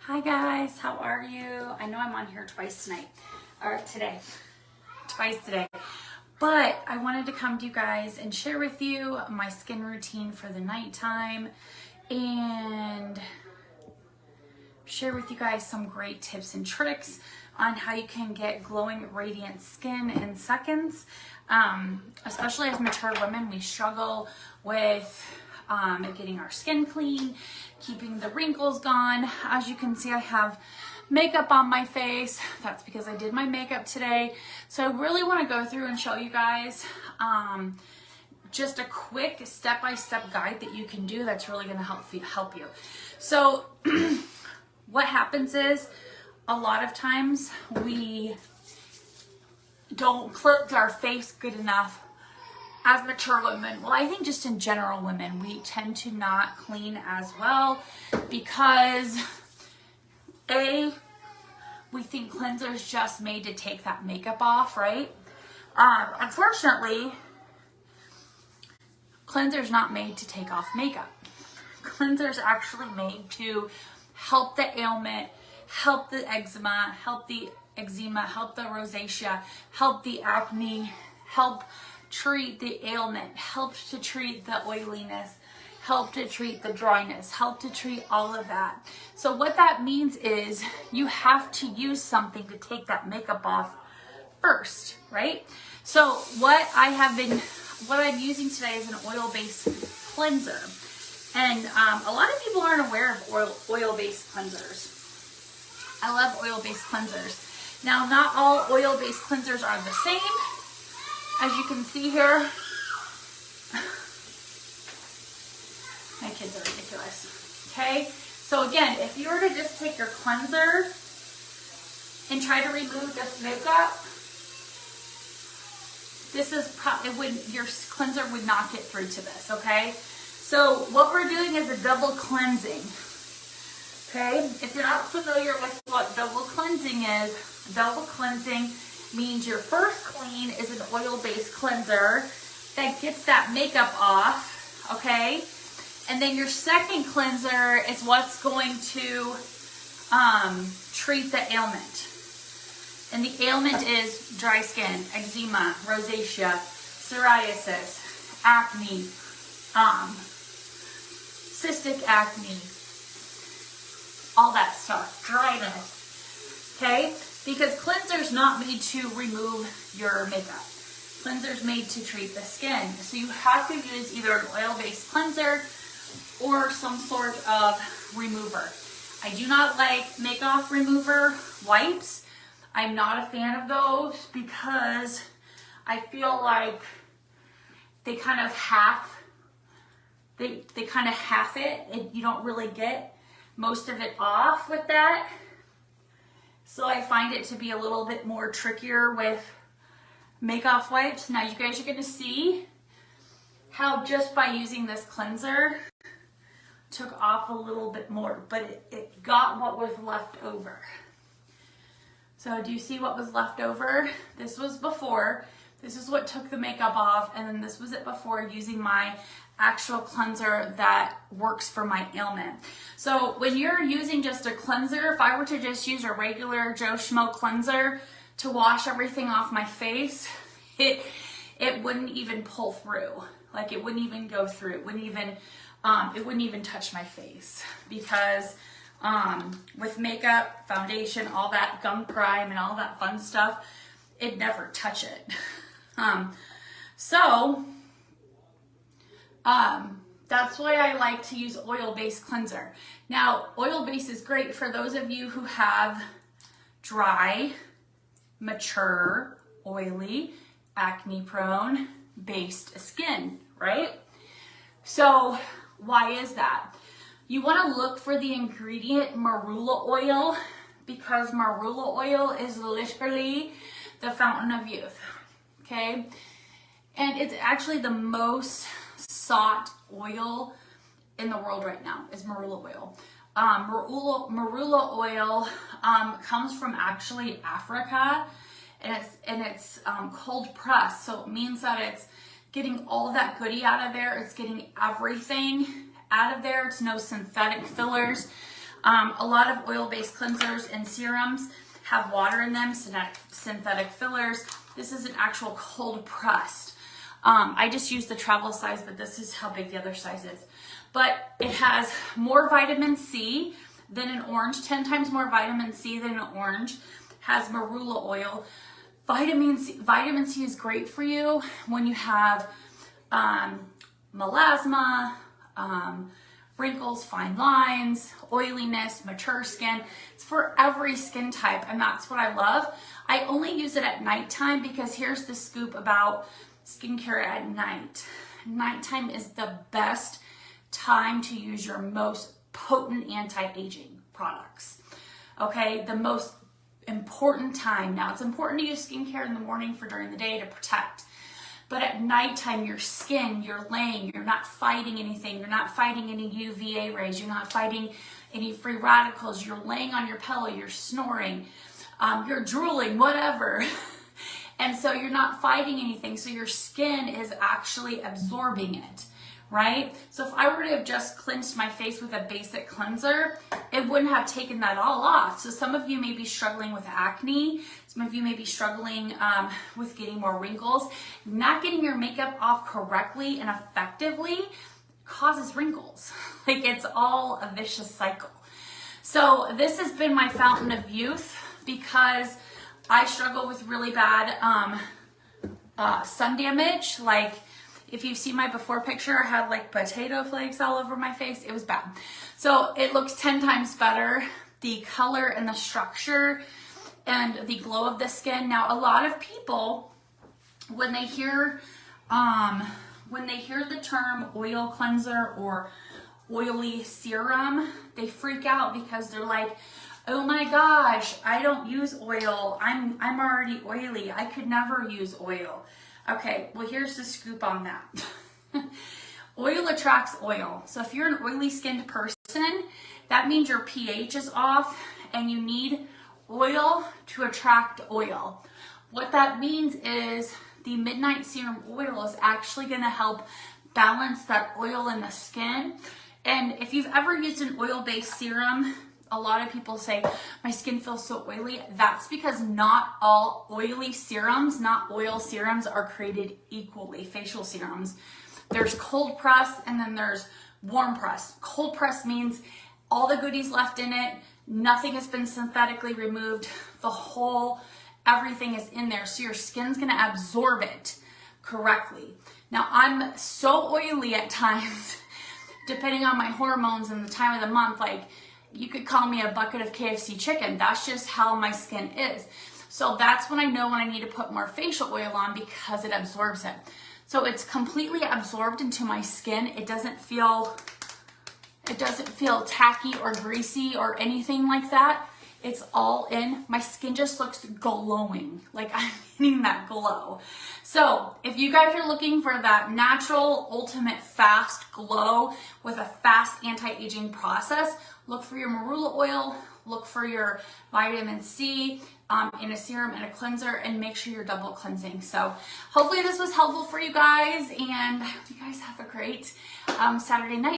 Hi guys, how are you? I know I'm on here twice today, but I wanted to come to you guys and share with you my skin routine for the nighttime and share with you guys some great tips and tricks on how you can get glowing, radiant skin in seconds. Especially as mature women, we struggle with getting our skin clean, keeping the wrinkles gone. As you can see, I have makeup on my face. That's because I did my makeup today. So I really want to go through and show you guys just a quick step-by-step guide that you can do that's really going to help you. So what happens is a lot of times we don't cleanse our face good enough as mature women. Well, I think just in general women, we tend to not clean as well because we think cleanser's just made to take that makeup off, right? Unfortunately, cleanser's not made to take off makeup. Cleanser's actually made to help the ailment, help the eczema, help the rosacea, help the acne, help treat the ailment, helps to treat the oiliness, help to treat the dryness, help to treat all of that. So what that means is you have to use something to take that makeup off first, right? So what I'm using today is an oil-based cleanser. And a lot of people aren't aware of oil-based cleansers. I love oil-based cleansers. Now, not all oil-based cleansers are the same. As you can see here, my kids are ridiculous. Okay, so again, if you were to just take your cleanser and try to remove this makeup, your cleanser would not get through to this. Okay, so what we're doing is a double cleansing. Okay, if you're not familiar with what double cleansing is, double cleansing means your first clean is an oil-based cleanser that gets that makeup off, okay? And then your second cleanser is what's going to treat the ailment. And the ailment is dry skin, eczema, rosacea, psoriasis, acne, cystic acne, all that stuff, dryness, okay? Because cleanser's not made to remove your makeup. Cleanser's made to treat the skin. So you have to use either an oil-based cleanser or some sort of remover. I do not like makeup remover wipes. I'm not a fan of those because I feel like they kind of half it, and you don't really get most of it off with that. So I find it to be a little bit more trickier with makeup wipes. Now you guys are going to see how just by using this cleanser took off a little bit more, but it got what was left over. So do you see what was left over? This was before. This is what took the makeup off, and then this was it before using my actual cleanser that works for my ailment. So when you're using just a cleanser, if I were to just use a regular Joe Schmo cleanser to wash everything off my face, it wouldn't even pull through. Like it wouldn't even go through. It wouldn't even touch my face because with makeup, foundation, all that gum grime and all that fun stuff, it'd never touch it. That's why I like to use oil-based cleanser. Now, oil-based is great for those of you who have dry, mature, oily, acne-prone based skin, right? So why is that? You want to look for the ingredient marula oil because marula oil is literally the fountain of youth, okay? And it's actually the most sought oil in the world right now is marula oil. Marula oil comes from actually Africa, and it's cold pressed, so it means that it's getting all that goodie out of there. It's getting everything out of there. It's no synthetic fillers. A lot of oil-based cleansers and serums have water in them, synthetic fillers. This is an actual cold pressed. I just use the travel size, but this is how big the other size is. But it has more vitamin C than an orange, 10 times more vitamin C than an orange. Has marula oil. Vitamin C is great for you when you have melasma, wrinkles, fine lines, oiliness, mature skin. It's for every skin type, and that's what I love. I only use it at nighttime because here's the scoop about skincare at night. Nighttime is the best time to use your most potent anti-aging products. Okay, the most important time. Now, it's important to use skincare in the morning for during the day to protect. But at nighttime, your skin, you're laying, you're not fighting anything. You're not fighting any UVA rays. You're not fighting any free radicals. You're laying on your pillow. You're snoring. You're drooling, whatever. And so you're not fighting anything. So your skin is actually absorbing it, right? So if I were to have just cleansed my face with a basic cleanser, it wouldn't have taken that all off. So some of you may be struggling with acne. Some of you may be struggling with getting more wrinkles. Not getting your makeup off correctly and effectively causes wrinkles. Like, it's all a vicious cycle. So this has been my fountain of youth because I struggle with really bad sun damage. Like, if you've seen my before picture, I had like potato flakes all over my face. It was bad. So it looks 10 times better. The color and the structure and the glow of the skin. Now, a lot of people, when they hear the term oil cleanser or oily serum, they freak out because they're like, oh my gosh, I don't use oil. I'm already oily. I could never use oil. Okay, well, here's the scoop on that. Oil attracts oil. So if you're an oily skinned person, that means your pH is off and you need oil to attract oil. What that means is the Midnight Serum oil is actually going to help balance that oil in the skin. And if you've ever used an oil-based serum, a lot of people say, my skin feels so oily. That's because not all oily serums, not oil serums, are created equally. Facial serums. There's cold press and then there's warm press. Cold press means all the goodies left in it. Nothing has been synthetically removed. Everything is in there. So your skin's going to absorb it correctly. Now, I'm so oily at times, depending on my hormones and the time of the month, like, you could call me a bucket of KFC chicken. That's just how my skin is. So that's when I know when I need to put more facial oil on because it absorbs it. So it's completely absorbed into my skin. It doesn't feel tacky or greasy or anything like that. It's all in. My skin just looks glowing. Like, I'm getting that glow. So if you guys are looking for that natural, ultimate, fast glow with a fast anti-aging process, look for your marula oil, look for your vitamin C in a serum and a cleanser, and make sure you're double cleansing. So hopefully this was helpful for you guys, and I hope you guys have a great Saturday night.